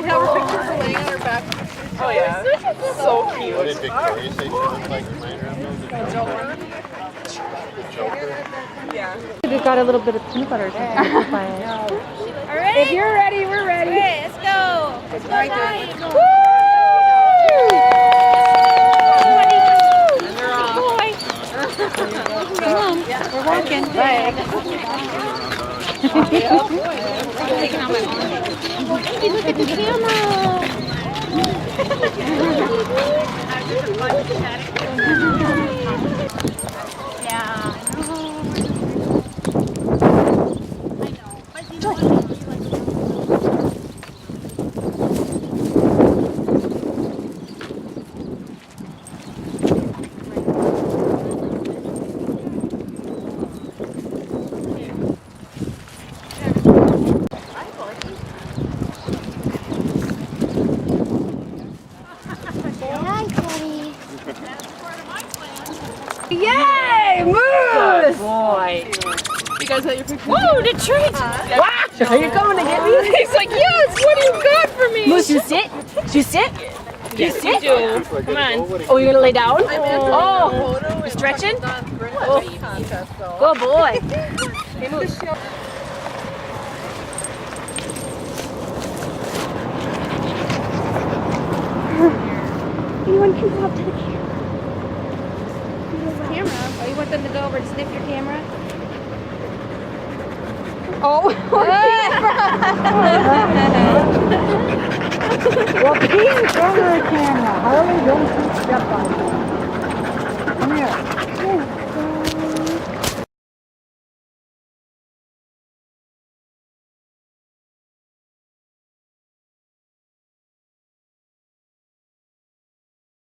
We have our pictures laying on our back. Oh yeah. So cute. What did Victoria say she looked like? Reminder of those? Joker. The Joker? Yeah. We've got a little bit of peanut butter. All right. If you're ready, we're ready. Okay, let's go. Let's go time. Come on, we're walking. Bye. Hey, look at the camera. Yeah. Yay, moose! Boy. You guys got your pictures? Whoa, the treat! Wow, are you coming to get me? He's like, yes, what do you got for me? Moose, you sit? You sit? You sit? Do. Come on. Oh, you're gonna lay down? Oh, you stretching? Oh. Good boy. Hey, Moose. Anyone can come up to the camera. Camera. Oh, you want them to go over and sniff your camera? Oh, well, he's in front of the camera. Harley, don't step on him.